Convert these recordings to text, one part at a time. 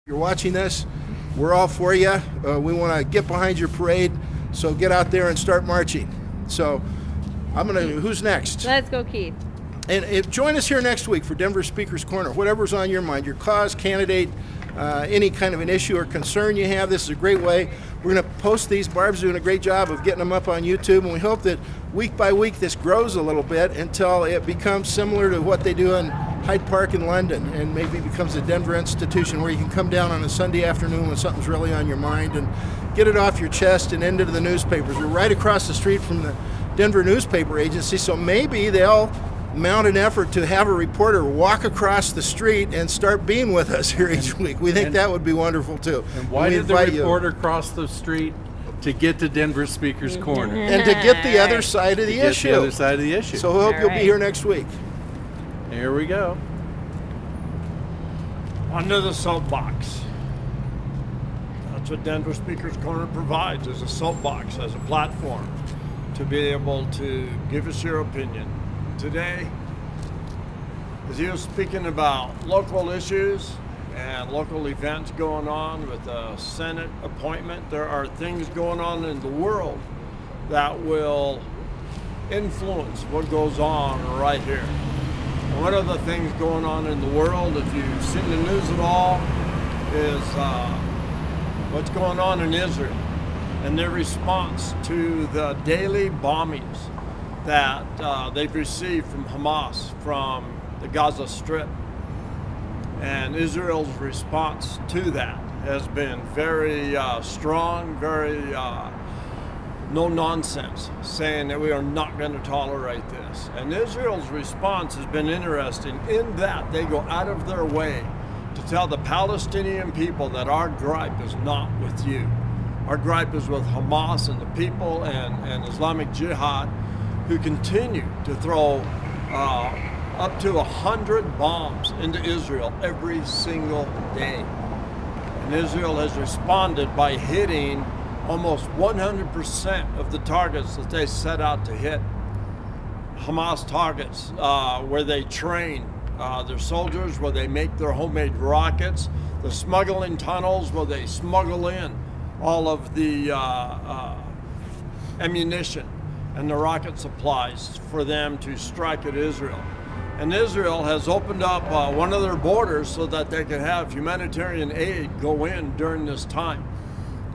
You're watching this, we're all for you. We want to get behind your parade, so get out there and start marching. So who's next? Let's go, Keith. And join us here next week for Denver Speaker's Corner. Whatever's on your mind, your cause, candidate, any kind of an issue or concern you have, this is a great way. We're going to post these. Barb's doing a great job of getting them up on YouTube, and we hope that week by week this grows a little bit until it becomes similar to what they do in Hyde Park in London, and maybe becomes a Denver institution where you can come down on a Sunday afternoon when something's really on your mind and get it off your chest and into the newspapers. We're right across the street from the Denver Newspaper Agency, so maybe they'll mount an effort to have a reporter walk across the street and start being with us here each week. We think that would be wonderful too. And why did the reporter cross the street? To get to Denver Speaker's Corner. And to get the other side of the issue. The other side of the issue. So we hope you'll be here next week. Here we go. Under the soapbox. That's what Denver Speaker's Corner provides, as a soapbox, as a platform to be able to give us your opinion. Today, as you were speaking about local issues and local events going on with the Senate appointment, there are things going on in the world that will influence what goes on right here. And one of the things going on in the world, if you've seen the news at all, is what's going on in Israel and their response to the daily bombings that they've received from Hamas, from the Gaza Strip. And Israel's response to that has been very strong, very no nonsense, saying that we are not going to tolerate this. And Israel's response has been interesting in that they go out of their way to tell the Palestinian people that our gripe is not with you. Our gripe is with Hamas and the people and Islamic Jihad, who continue to throw up to 100 bombs into Israel every single day. And Israel has responded by hitting almost 100% of the targets that they set out to hit. Hamas targets where they train their soldiers, where they make their homemade rockets, the smuggling tunnels where they smuggle in all of the ammunition and the rocket supplies for them to strike at Israel. And Israel has opened up one of their borders so that they can have humanitarian aid go in during this time,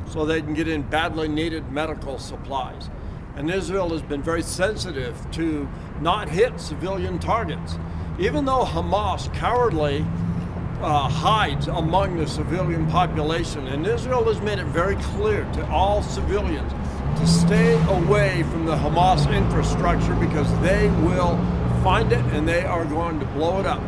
so they can get in badly needed medical supplies. And Israel has been very sensitive to not hit civilian targets. Even though Hamas cowardly hides among the civilian population, and Israel has made it very clear to all civilians to stay away from the Hamas infrastructure, because they will find it and they are going to blow it up.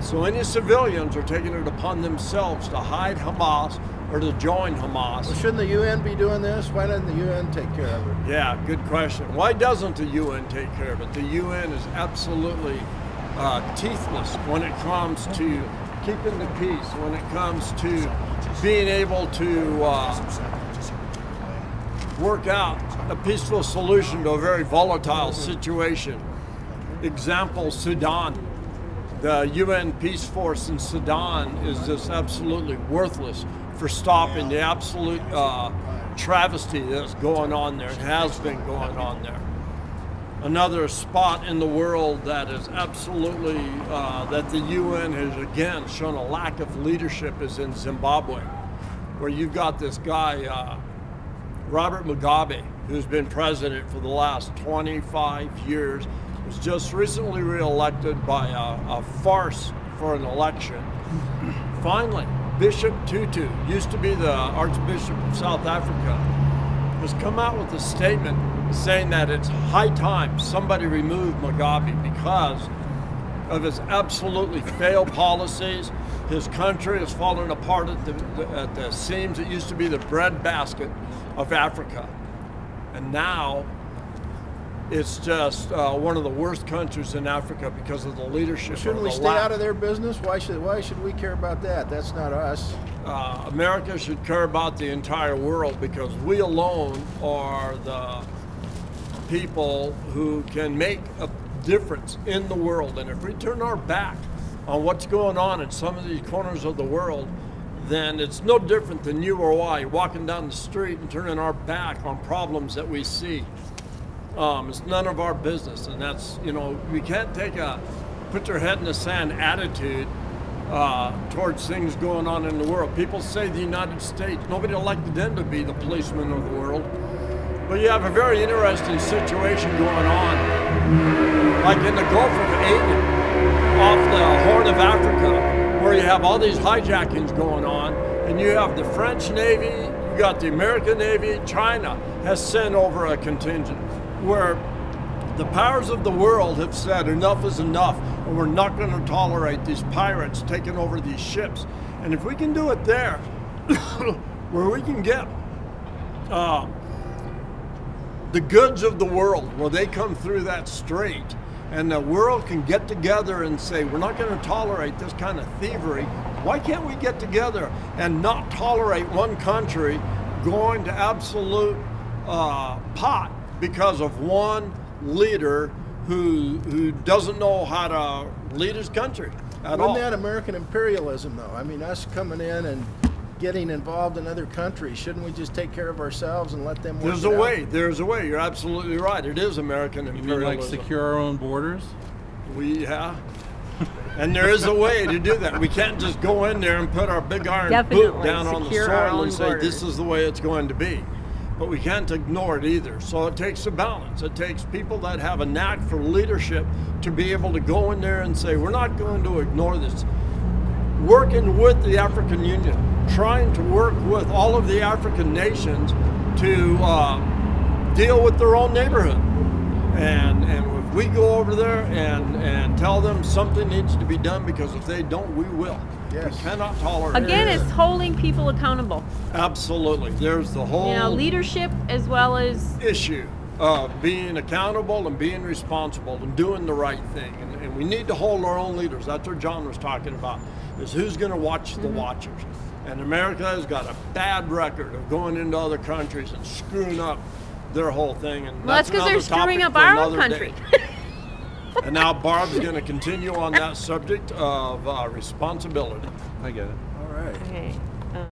So any civilians are taking it upon themselves to hide Hamas or to join Hamas. Well, shouldn't the UN be doing this? Why doesn't the UN take care of it? Yeah, good question. Why doesn't the UN take care of it? The UN is absolutely teethless when it comes to keeping the peace, when it comes to being able to work out a peaceful solution to a very volatile situation. Example, Sudan. The UN peace force in Sudan is just absolutely worthless for stopping the absolute travesty that's going on there and has been going on there. Another spot in the world that is absolutely, that the UN has again shown a lack of leadership is in Zimbabwe, where you've got this guy, Robert Mugabe, who's been president for the last 25 years, was just recently reelected by a farce for an election. Finally, Bishop Tutu, used to be the Archbishop of South Africa, has come out with a statement saying that it's high time somebody remove Mugabe because of his absolutely failed policies. His country has fallen apart at the seams. It used to be the breadbasket of Africa, and now it's just one of the worst countries in Africa because of the leadership. Shouldn't we stay out of their business? Why should we care about that? That's not us. America should care about the entire world, because we alone are the people who can make a difference in the world. And if we turn our back on what's going on in some of these corners of the world, then it's no different than you or I walking down the street and turning our back on problems that we see. It's none of our business, and that's, you know, we can't take a put your head in the sand attitude towards things going on in the world. People say the United States, nobody elected them to be the policeman of the world. But you have a very interesting situation going on, like in the Gulf of Aden, off the Horn of Africa, where you have all these hijackings going on, and you have the French Navy, you got the American Navy, China has sent over a contingent, where the powers of the world have said enough is enough, and we're not going to tolerate these pirates taking over these ships. And if we can do it there, where we can get the goods of the world, where they come through that strait, and the world can get together and say, we're not going to tolerate this kind of thievery. Why can't we get together and not tolerate one country going to absolute pot because of one leader who doesn't know how to lead his country at all? Wasn't that American imperialism, though? I mean, us coming in and getting involved in other countries, shouldn't we just take care of ourselves and let them work There's it a out? way. There's a way. You're absolutely right. It is American You imperialism. mean like secure our own borders? And there is a way to do that. We can't just go in there and put our big iron Definitely boot down on the secure our soil own and say, borders. this is the way it's going to be. But we can't ignore it either. So it takes a balance. It takes people that have a knack for leadership to be able to go in there and say, we're not going to ignore this. Working with the African Union, trying to work with all of the African nations to deal with their own neighborhood. And if we go over there and tell them something needs to be done, because if they don't, we will. Yes. We cannot tolerate Again, it. it's holding people accountable. Absolutely. There's the whole You know, leadership as well as issue of being accountable and being responsible and doing the right thing. And we need to hold our own leaders. That's what John was talking about, is who's going to watch the watchers. And America has got a bad record of going into other countries and screwing up their whole thing. And well, that's because they're screwing up our own country. And now Barb's going to continue on that subject of responsibility. I get it. All right. Okay.